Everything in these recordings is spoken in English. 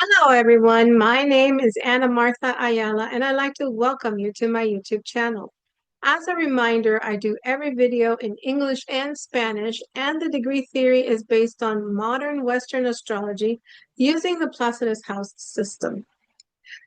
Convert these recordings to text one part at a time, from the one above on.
Hello, everyone. My name is Ana Martha Ayala, and I'd like to welcome you to my YouTube channel. As a reminder, I do every video in English and Spanish, and the degree theory is based on modern Western astrology using the Placidus house system.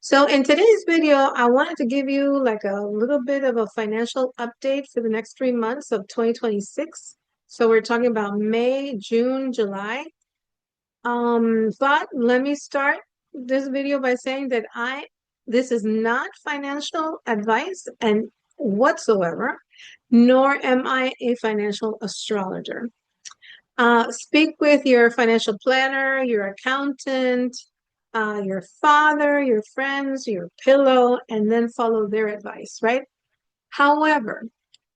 So in today's video, I wanted to give you like a little bit of a financial update for the next 3 months of 2026. So we're talking about May, June, July. But let me start this video by saying that this is not financial advice and whatsoever, nor am I a financial astrologer. Speak with your financial planner, your accountant, your father, your friends, your pillow, and then follow their advice, right? However,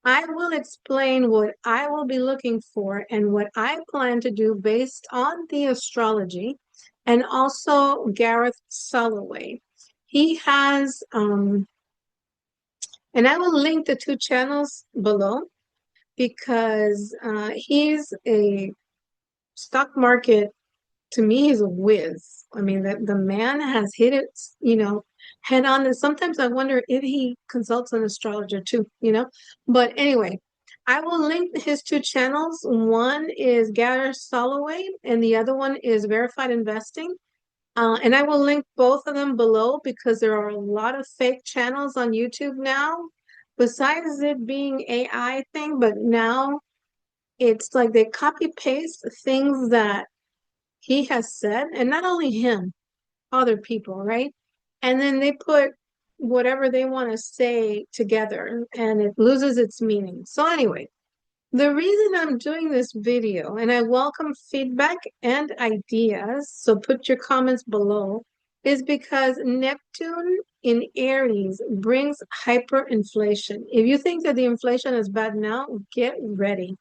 I will explain what I will be looking for and what I plan to do based on the astrology and also Gareth Soloway. He has, and I will link the two channels below because he's a stock market, to me, he's a whiz. I mean, the man has hit it, head on. And sometimes I wonder if he consults an astrologer too. But anyway, I will link his two channels. One is Gareth Soloway, and the other one is Verified Investing. And I will link both of them below because there are a lot of fake channels on YouTube now. Besides it being AI thing, but now it's like they copy paste things that he has said, and not only him, other people, right? And then they put whatever they want to say together and it loses its meaning. So anyway, the reason I'm doing this video, and I welcome feedback and ideas, so put your comments below, is because Neptune in Aries brings hyperinflation. If you think that the inflation is bad now, get ready.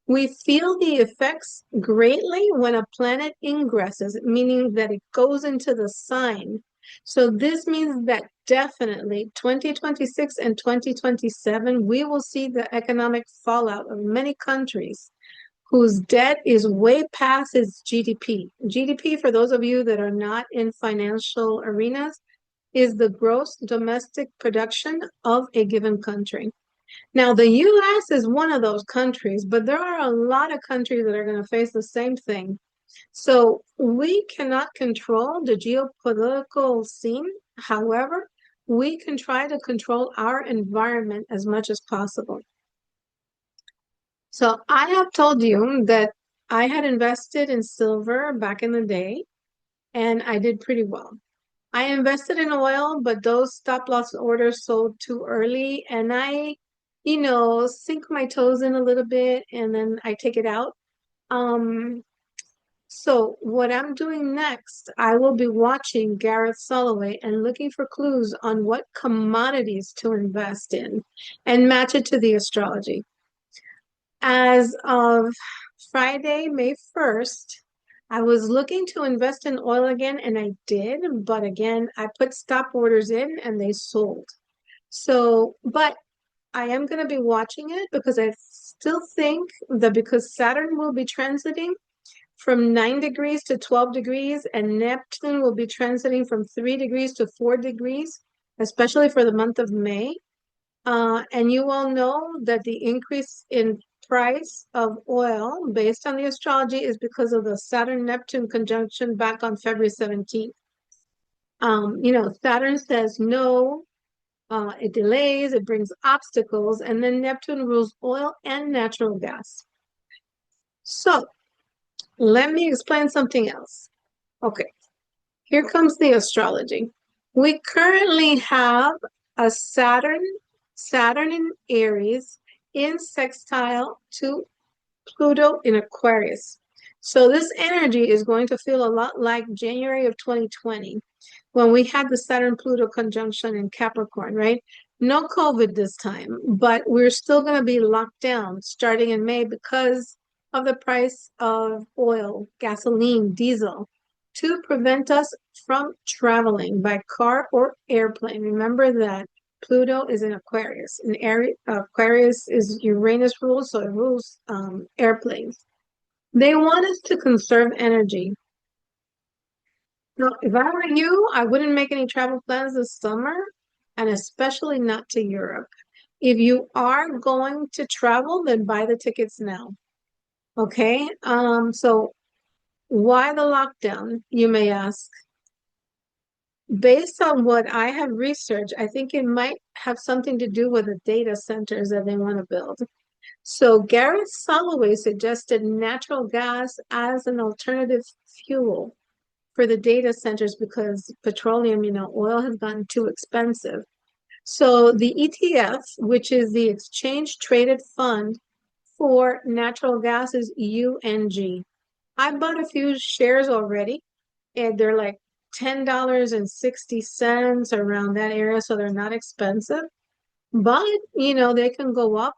We feel the effects greatly when a planet ingresses, meaning that it goes into the sign. So this means that definitely 2026 and 2027, we will see the economic fallout of many countries whose debt is way past its GDP. GDP, for those of you that are not in financial arenas, is the gross domestic production of a given country. Now, the US is one of those countries, but there are a lot of countries that are going to face the same thing. So we cannot control the geopolitical scene. However, we can try to control our environment as much as possible. So I have told you that I had invested in silver back in the day, and I did pretty well. I invested in oil, but those stop loss orders sold too early, and I sink my toes in a little bit and then I take it out. Um, so what I'm doing next, I will be watching Gareth Soloway and looking for clues on what commodities to invest in and match it to the astrology. As of Friday, May 1st, I was looking to invest in oil again, and I did, but again, I put stop orders in and they sold. So, but I am going to be watching it because I still think that because Saturn will be transiting from 9 degrees to 12 degrees, and Neptune will be transiting from 3 degrees to 4 degrees, especially for the month of May. And you all know that the increase in price of oil based on the astrology is because of the Saturn-Neptune conjunction back on February 17th. Saturn says no, it delays, it brings obstacles, and then Neptune rules oil and natural gas. So let me explain something else. Okay, here comes the astrology. We currently have a Saturn in Aries in sextile to Pluto in Aquarius. So this energy is going to feel a lot like January of 2020 when we had the Saturn-Pluto conjunction in Capricorn, right? No COVID this time, but we're still going to be locked down starting in May because of the price of oil, gasoline, diesel, to prevent us from traveling by car or airplane. Remember that Pluto is in Aquarius. And Aquarius is Uranus rules, so it rules airplanes. They want us to conserve energy. No, if I were you, I wouldn't make any travel plans this summer, and especially not to Europe. If you are going to travel, then buy the tickets now. Okay. So why the lockdown, you may ask? Based on what I have researched, I think it might have something to do with the data centers that they want to build. So Gareth Soloway suggested natural gas as an alternative fuel for the data centers because petroleum, oil has gotten too expensive. So the ETF, which is the Exchange Traded Fund for Natural Gas, is UNG. I bought a few shares already, and they're like $10.60 around that area, so they're not expensive. But, they can go up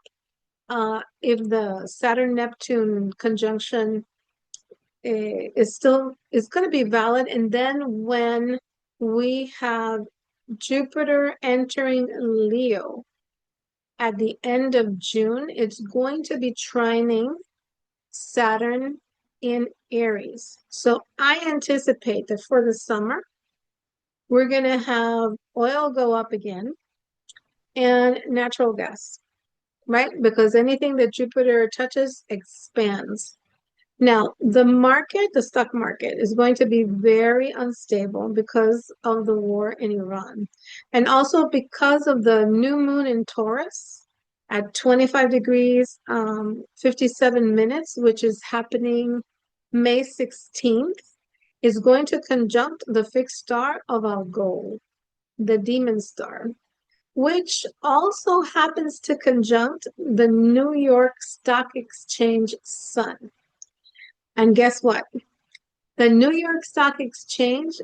if the Saturn Neptune conjunction is going to be valid. And then when we have Jupiter entering Leo at the end of June, it's going to be trining Saturn in Aries. So I anticipate that for the summer, we're going to have oil go up again and natural gas, right? Because anything that Jupiter touches expands. Now, the stock market is going to be very unstable because of the war in Iran. And also because of the new moon in Taurus at 25 degrees, 57 minutes, which is happening May 16th, is going to conjunct the fixed star of Algol, the demon star, which also happens to conjunct the New York Stock Exchange sun. And guess what? The New York Stock Exchange,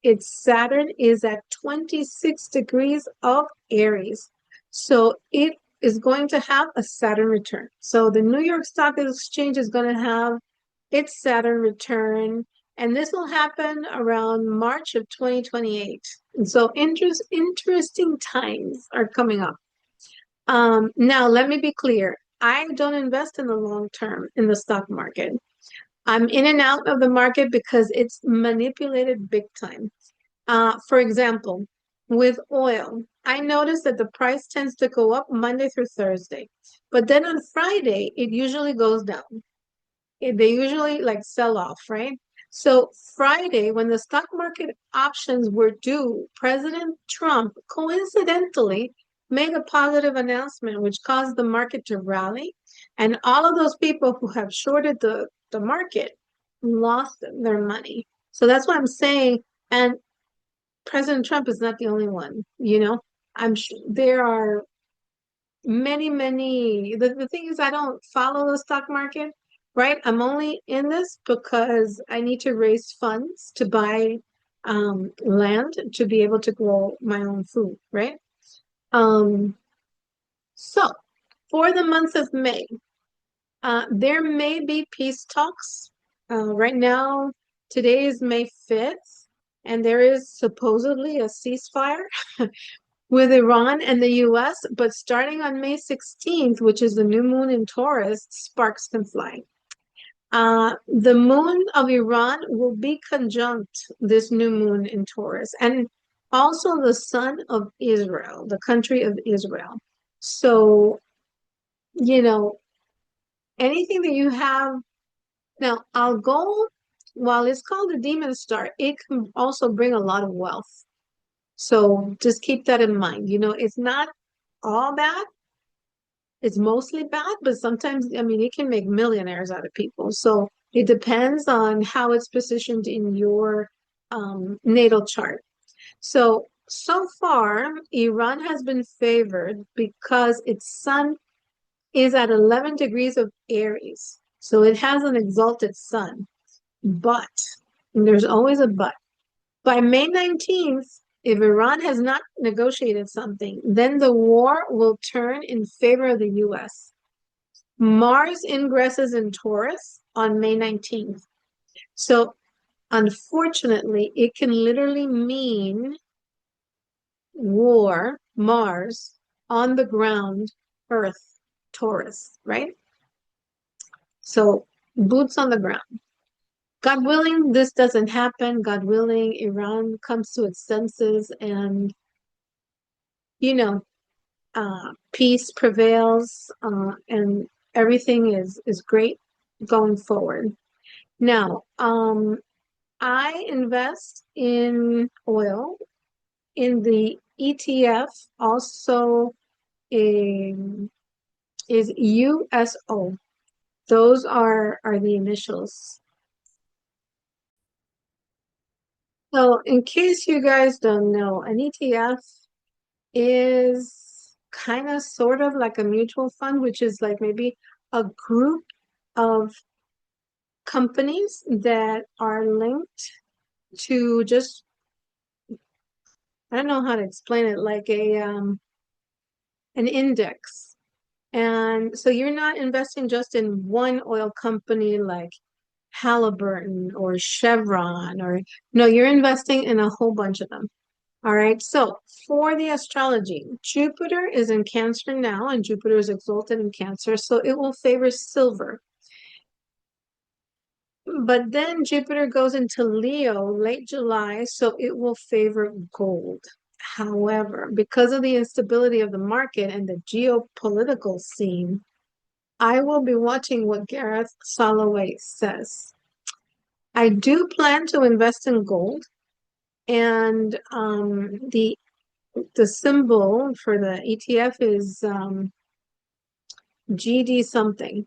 its Saturn is at 26 degrees of Aries. So it is going to have a Saturn return. So the New York Stock Exchange is going to have its Saturn return, and this will happen around March of 2028. And so interesting times are coming up. Now, let me be clear. I don't invest in the long term in the stock market. I'm in and out of the market because it's manipulated big time. For example, with oil, I noticed that the price tends to go up Monday through Thursday, but then on Friday, it usually goes down. They usually like sell off, right? So Friday, when the stock market options were due, President Trump coincidentally made a positive announcement, which caused the market to rally. And all of those people who have shorted the market lost their money. So that's what I'm saying. And President Trump is not the only one, I'm sure there are many. The thing is, I don't follow the stock market, right? I'm only in this because I need to raise funds to buy land to be able to grow my own food, right? Um, so for the month of May, there may be peace talks. Right now, today is May 5th, and there is supposedly a ceasefire with Iran and the US, but starting on May 16th, which is the new moon in Taurus, sparks can fly. The moon of Iran will be conjunct this new moon in Taurus, and also the sun of Israel, the country of Israel. So, you know, anything that you have now, Algol, while it's called a demon star, it can also bring a lot of wealth. So just keep that in mind. It's not all bad. It's mostly bad, but sometimes, I mean, it can make millionaires out of people. So it depends on how it's positioned in your natal chart. So far, Iran has been favored because its sun is at 11 degrees of Aries. So it has an exalted sun. But, and there's always a but, by May 19th, if Iran has not negotiated something, then the war will turn in favor of the US. Mars ingresses in Taurus on May 19th. So, unfortunately, it can literally mean war, Mars, on the ground, Earth, Taurus, right? So, boots on the ground. God willing, this doesn't happen. God willing, Iran comes to its senses and, you know, peace prevails, and everything is great going forward. Now, I invest in oil in the ETF, also in, is USO. Those are the initials. So, in case you guys don't know, an ETF is kind of sort of like a mutual fund, which is like maybe a group of companies that are linked to just, I don't know how to explain it, like a an index. And so you're not investing just in one oil company like Halliburton or Chevron, or no, you're investing in a whole bunch of them. All right. So for the astrology, Jupiter is in Cancer now, and Jupiter is exalted in Cancer, so it will favor silver. But then Jupiter goes into Leo late July, so it will favor gold. However, because of the instability of the market and the geopolitical scene, I will be watching what Gareth Soloway says. I do plan to invest in gold, and the symbol for the ETF is GD something.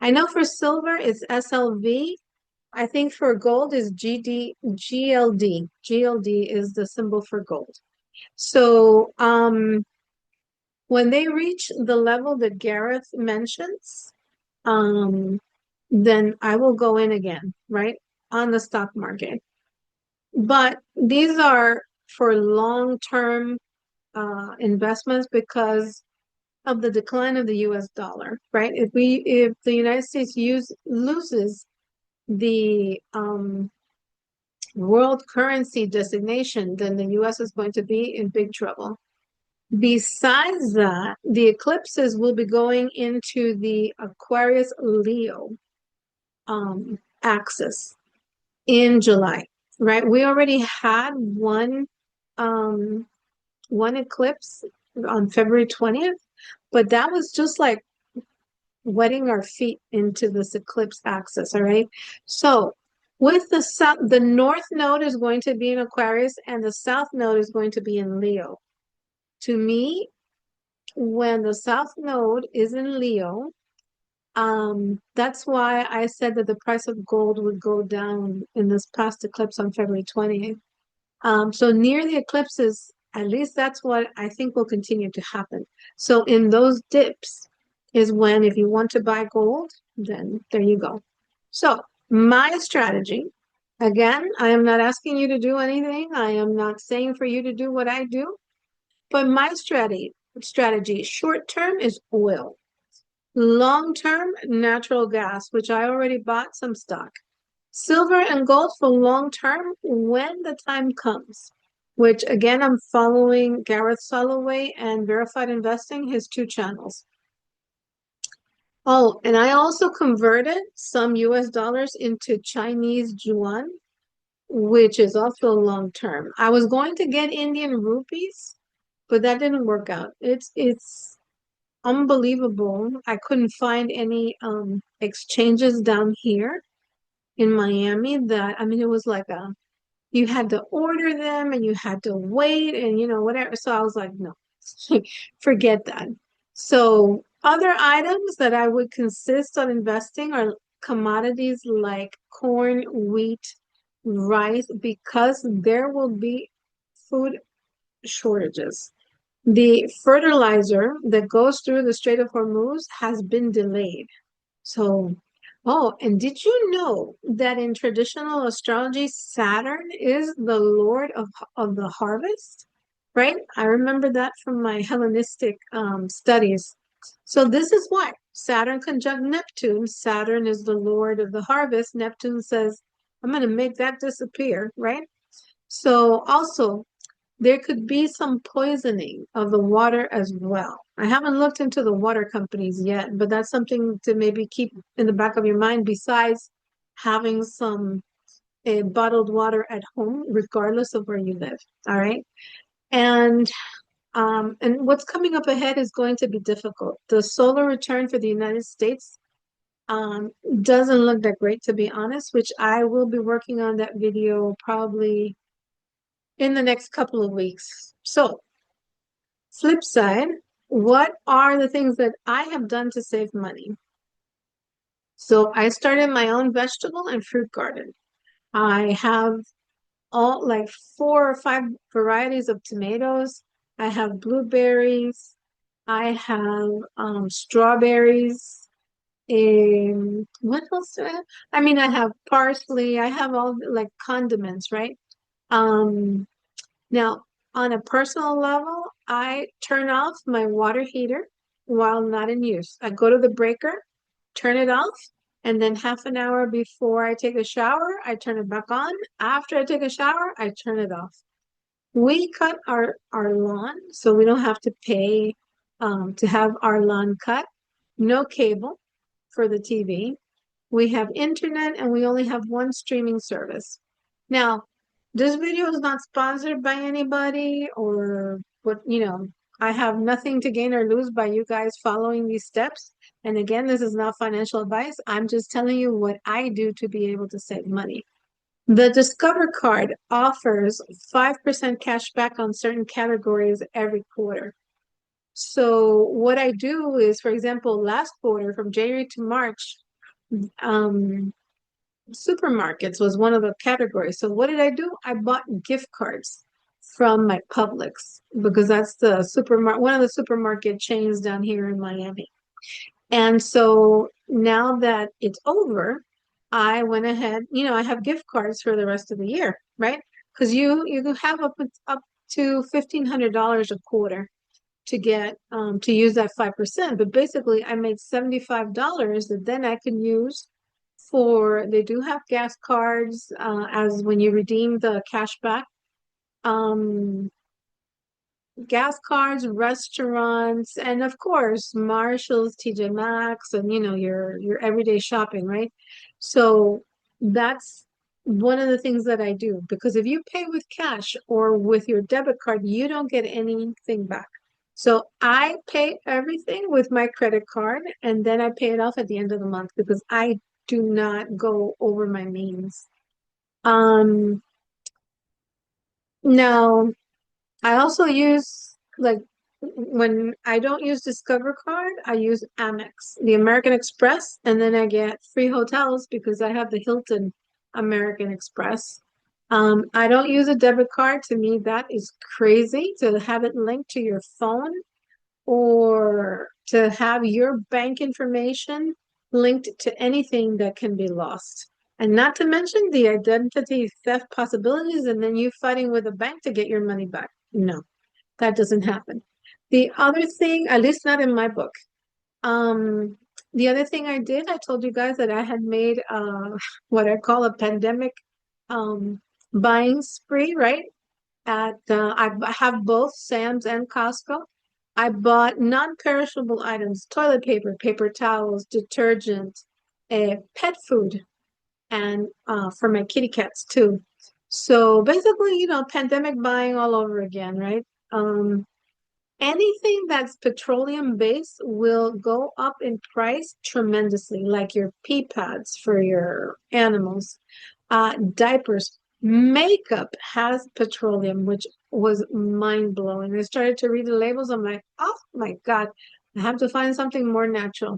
I know for silver it's SLV. I think for gold is GLD. GLD is the symbol for gold. So when they reach the level that Gareth mentions, um, then I will go in again, right, on the stock market. But these are for long-term investments because of the decline of the US dollar, right? If the United States loses the world currency designation, then the US is going to be in big trouble. Besides that, the eclipses will be going into the Aquarius Leo axis in July, right? We already had um one eclipse on February 20th, but that was just like wetting our feet into this eclipse axis, all right? So with the south, the north node is going to be in Aquarius and the south node is going to be in Leo. To me, when the south node is in Leo, that's why I said that the price of gold would go down in this past eclipse on February 20th. So near the eclipses, at least that's what I think will continue to happen. So in those dips is when, if you want to buy gold, then there you go. So my strategy, again, I am not asking you to do anything. I am not saying for you to do what I do, but my strategy short term is oil. Long term, natural gas, which I already bought some stock. Silver and gold for long term when the time comes, which again, I'm following Gareth Soloway and Verified Investing, his two channels. Oh, and I also converted some US dollars into Chinese yuan, which is also long term. I was going to get Indian rupees, but that didn't work out. It's unbelievable. I couldn't find any exchanges down here in Miami that, I mean, it was like you had to order them and you had to wait and whatever. So I was like, no, forget that. So other items that I would consist on investing are commodities like corn, wheat, rice, because there will be food shortages. The fertilizer that goes through the Strait of Hormuz has been delayed. So, oh, and did you know that in traditional astrology, Saturn is the lord of the harvest? Right? I remember that from my Hellenistic studies. So this is why Saturn conjunct Neptune. Saturn is the lord of the harvest. Neptune says, I'm going to make that disappear, right? So also, there could be some poisoning of the water as well. I haven't looked into the water companies yet, but that's something to maybe keep in the back of your mind besides having some bottled water at home, regardless of where you live. All right. And and what's coming up ahead is going to be difficult. The solar return for the United States um, doesn't look that great, to be honest, which I will be working on that video probably in the next couple of weeks. So, flip side, what are the things that I have done to save money? So, I started my own vegetable and fruit garden. I have all like 4 or 5 varieties of tomatoes. I have blueberries. I have strawberries. What else do I have? I mean, I have parsley. I have all like condiments, right? Um, Now, on a personal level, I turn off my water heater while not in use. I go to the breaker, turn it off, and then half an hour before I take a shower, I turn it back on. After I take a shower, I turn it off. We cut our lawn, so we don't have to pay to have our lawn cut. No cable for the TV. We have internet and we only have one streaming service. Now, this video is not sponsored by anybody or what, I have nothing to gain or lose by you guys following these steps. And again, this is not financial advice. I'm just telling you what I do to be able to save money. The Discover card offers 5% cash back on certain categories every quarter. So what I do is, for example, last quarter from January to March, um, supermarkets was one of the categories. So what did I do? I bought gift cards from my Publix because that's the supermarket, one of the supermarket chains down here in Miami. And so now that it's over, I went ahead, I have gift cards for the rest of the year, right? Because you can have up to $1,500 a quarter to get to use that 5%. But basically I made $75 that then I can use for they do have gas cards as when you redeem the cash back. Um, Gas cards, restaurants, and of course, Marshalls, TJ Maxx, and your everyday shopping, right? So that's one of the things that I do because if you pay with cash or with your debit card, you don't get anything back. So I pay everything with my credit card and then I pay it off at the end of the month because I do not go over my means. Um, Now I also use like when I don't use Discover card, I use Amex, the American Express, and then I get free hotels because I have the Hilton American Express. I don't use a debit card. To me, that is crazy to have it linked to your phone or to have your bank information linked to anything that can be lost. And not to mention the identity theft possibilities, and then you fighting with a bank to get your money back. No, that doesn't happen. The other thing, at least not in my book, um, the other thing I did, I told you guys that I had made what I call a pandemic um buying spree, right? I have both Sam's and Costco. I bought non-perishable items, toilet paper, paper towels, detergent, pet food, and for my kitty cats too. So basically, pandemic buying all over again, right? Um, Anything that's petroleum based will go up in price tremendously, like your pee pads for your animals, diapers, makeup has petroleum, which was mind blowing. I started to read the labels. I'm like, oh my God, I have to find something more natural.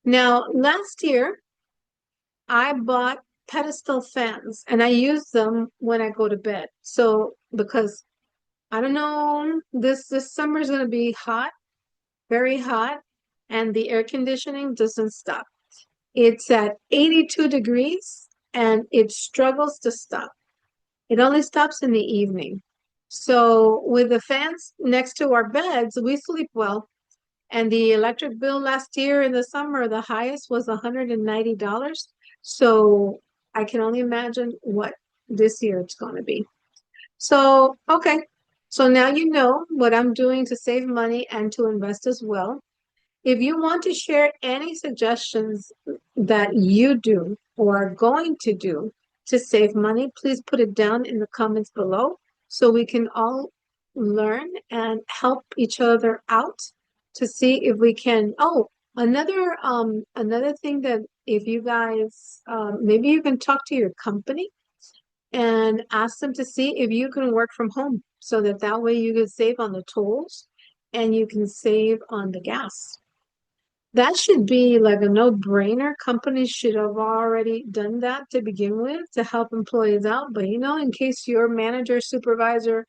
Now, last year, I bought pedestal fans and I use them when I go to bed. So, because I don't know, this summer is going to be hot, very hot, and the air conditioning doesn't stop. It's at 82 degrees and it struggles to stop. It only stops in the evening. So with the fans next to our beds, we sleep well. And the electric bill last year in the summer, the highest was $190. So I can only imagine what this year it's going to be. So, okay. So now you know what I'm doing to save money and to invest as well. If you want to share any suggestions that you do, or are going to do to save money, please put it down in the comments below so we can all learn and help each other out to see if we can. Oh, another thing that if you guys maybe you can talk to your company and ask them to see if you can work from home so that that way you can save on the tolls and you can save on the gas. That should be like a no-brainer. Companies should have already done that to begin with to help employees out. But in case your manager, supervisor,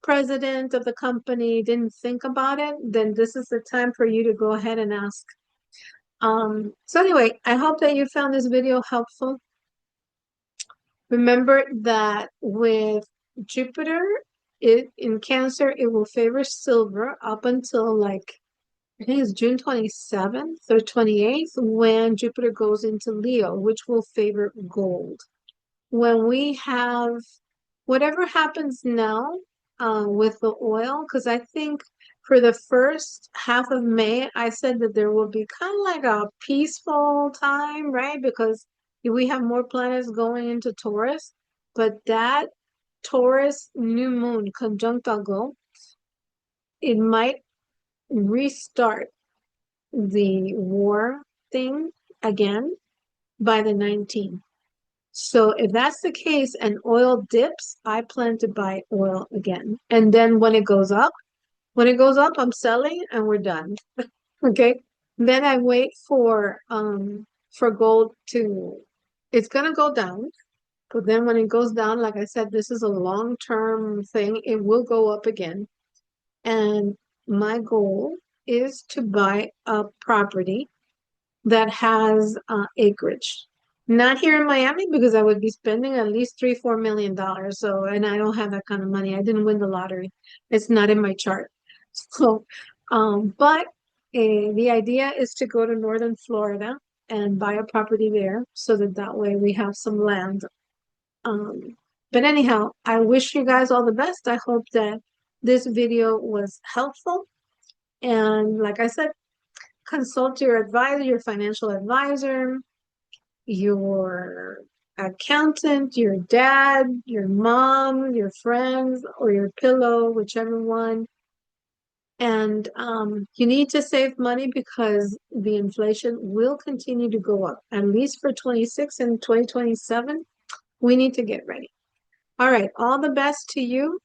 president of the company didn't think about it, then this is the time for you to go ahead and ask. So anyway, I hope that you found this video helpful. Remember that with Jupiter, in Cancer, it will favor silver up until like I think it's June 27th or 28th when Jupiter goes into Leo, which will favor gold. When we have whatever happens now with the oil, because I think for the first half of May, I said that there will be kind of like a peaceful time, right? Because we have more planets going into Taurus, but that Taurus new moon conjunct Algol, it might restart the war thing again by the 19th. So if that's the case and oil dips, I plan to buy oil again. And then when it goes up, I'm selling and we're done. Okay. Then I wait for gold to it's gonna go down. But then when it goes down, like I said, this is a long-term thing. It will go up again. And my goal is to buy a property that has acreage. Not here in Miami because I would be spending at least $3-4 million. So, and I don't have that kind of money. I didn't win the lottery. It's not in my chart. So, but the idea is to go to northern Florida and buy a property there so that that way we have some land. But anyhow, I wish you guys all the best. I hope that this video was helpful. And like I said, consult your advisor, your financial advisor, your accountant, your dad, your mom, your friends, or your pillow, whichever one. And you need to save money because the inflation will continue to go up, at least for 26 and 2027. We need to get ready. All right, all the best to you.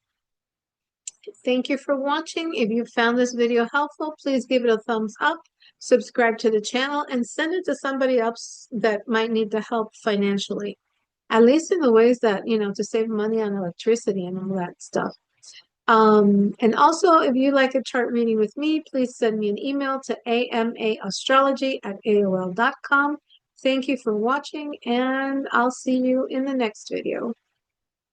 Thank you for watching. If you found this video helpful, please give it a thumbs up, subscribe to the channel, and send it to somebody else that might need the help financially. At least in the ways that, to save money on electricity and all that stuff. And also, if you like a chart reading with me, please send me an email to amaastrology@aol.com. Thank you for watching, and I'll see you in the next video.